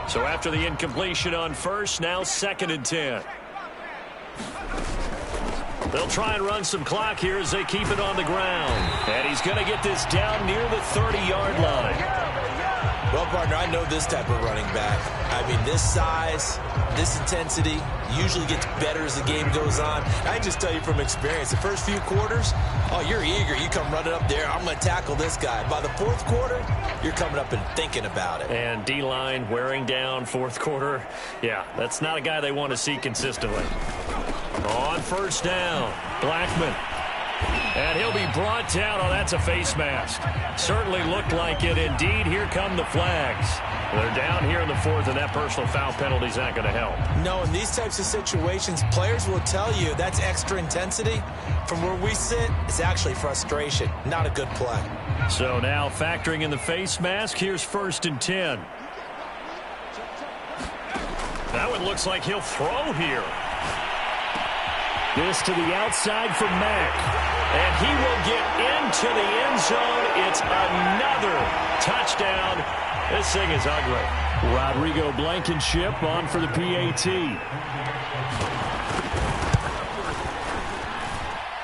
So after the incompletion on 1st, now 2nd and 10. They'll try and run some clock here as they keep it on the ground. And he's going to get this down near the 30-yard line. Well, partner, I know this type of running back. I mean, this size, this intensity usually gets better as the game goes on. I can just tell you from experience, the first few quarters, oh, you're eager. You come running up there, I'm going to tackle this guy. By the 4th quarter, you're coming up and thinking about it. And D-line wearing down 4th quarter. Yeah, that's not a guy they want to see consistently. On 1st down, Blackman. And he'll be brought down. Oh, that's a face mask. Certainly looked like it. Indeed, here come the flags. They're down here in the 4th, and that personal foul penalty is not going to help. No, in these types of situations, players will tell you that's extra intensity. From where we sit, it's actually frustration, not a good play. So now factoring in the face mask, here's 1st and 10. That one looks like he'll throw here. This to the outside for Mack. And he will get into the end zone. It's another touchdown. This thing is ugly. Rodrigo Blankenship on for the PAT.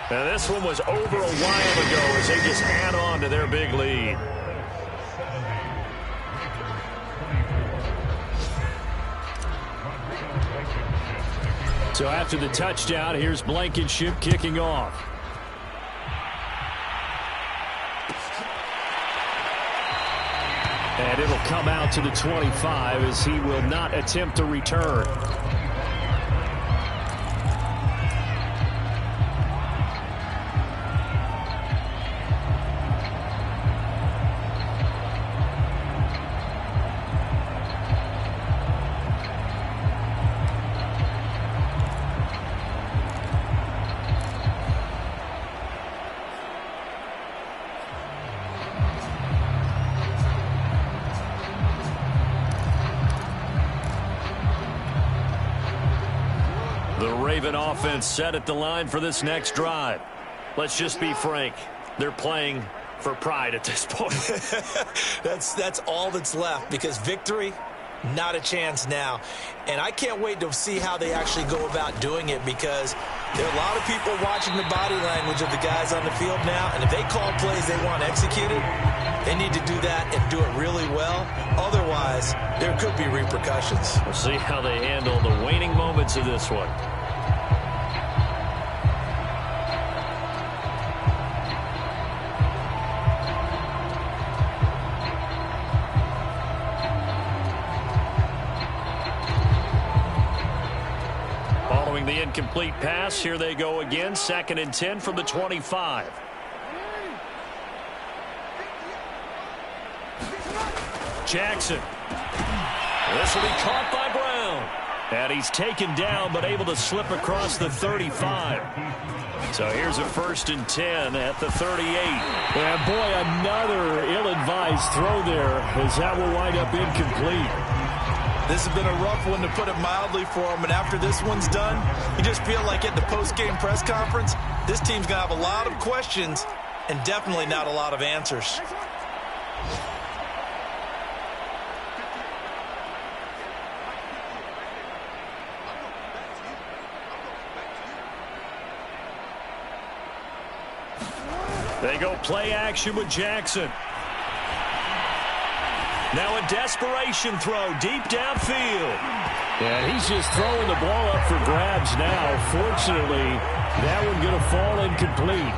Now this one was over a while ago as they just add on to their big lead. So after the touchdown, here's Blankenship kicking off. And it'll come out to the 25 as he will not attempt to return. Raven offense set at the line for this next drive. Let's just be frank. They're playing for pride at this point. That's all that's left, because victory, not a chance now. And I can't wait to see how they actually go about doing it, because there are a lot of people watching the body language of the guys on the field now, and if they call plays they want executed, they need to do that and do it really well. Otherwise, there could be repercussions. We'll see how they handle the waning moments of this one. Following the incomplete pass, here they go again. 2nd and 10 from the 25. Jackson. This will be caught by Brown. And he's taken down, but able to slip across the 35. So here's a 1st and 10 at the 38. And boy, another ill-advised throw there, as that will wind up incomplete. This has been a rough one, to put it mildly, for him. And after this one's done, you just feel like at the post-game press conference, this team's going to have a lot of questions and definitely not a lot of answers. They go play action with Jackson. Now a desperation throw deep downfield. And he's just throwing the ball up for grabs now. Fortunately, that one going to fall incomplete.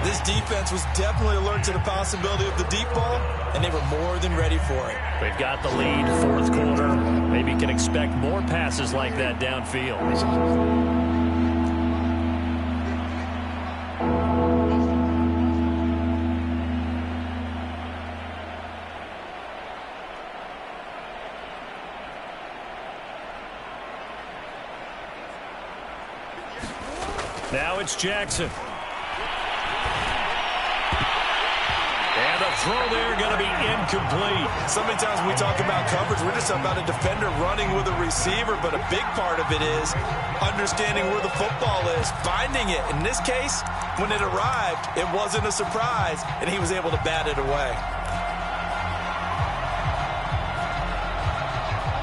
This defense was definitely alert to the possibility of the deep ball, and they were more than ready for it. They've got the lead, 4th quarter. Maybe can expect more passes like that downfield. Now it's Jackson. And the throw there going to be incomplete. So many times when we talk about coverage, we're just about a defender running with a receiver, but a big part of it is understanding where the football is, finding it. In this case, when it arrived, it wasn't a surprise, and he was able to bat it away.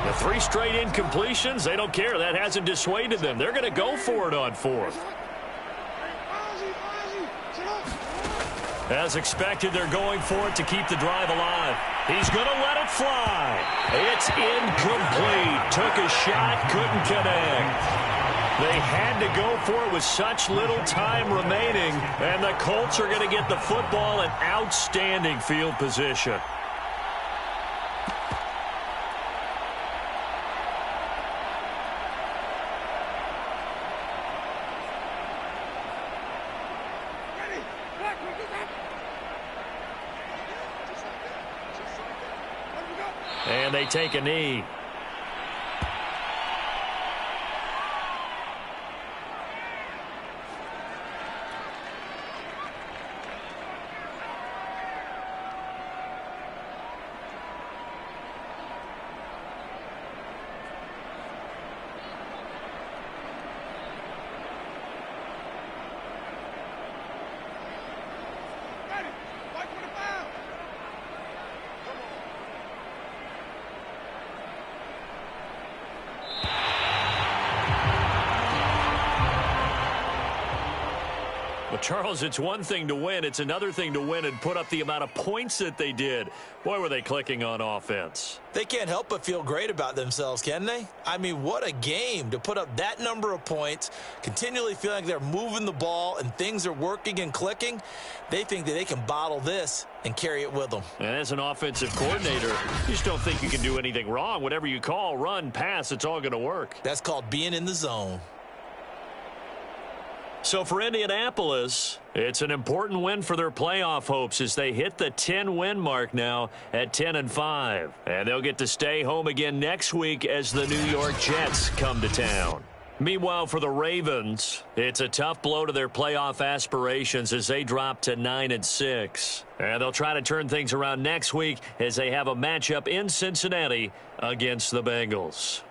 The 3 straight incompletions, they don't care. That hasn't dissuaded them. They're going to go for it on 4th. As expected, they're going for it to keep the drive alive. He's going to let it fly. It's incomplete. Took a shot, couldn't connect. They had to go for it with such little time remaining, and the Colts are going to get the football in outstanding field position. And they take a knee. Charles, it's one thing to win. It's another thing to win and put up the amount of points that they did. Boy, were they clicking on offense. They can't help but feel great about themselves, can they? I mean, what a game to put up that number of points, continually feeling like they're moving the ball and things are working and clicking. They think that they can bottle this and carry it with them. And as an offensive coordinator, you just don't think you can do anything wrong. Whatever you call, run, pass, it's all going to work. That's called being in the zone. So for Indianapolis, it's an important win for their playoff hopes as they hit the 10-win mark now at 10-5. And they'll get to stay home again next week as the New York Jets come to town. Meanwhile, for the Ravens, it's a tough blow to their playoff aspirations as they drop to 9-6. And they'll try to turn things around next week as they have a matchup in Cincinnati against the Bengals.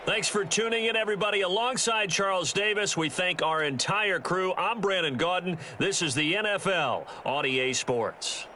Thanks for tuning in, everybody. Alongside Charles Davis, we thank our entire crew. I'm Brandon Gaudin. This is the NFL on EA Sports.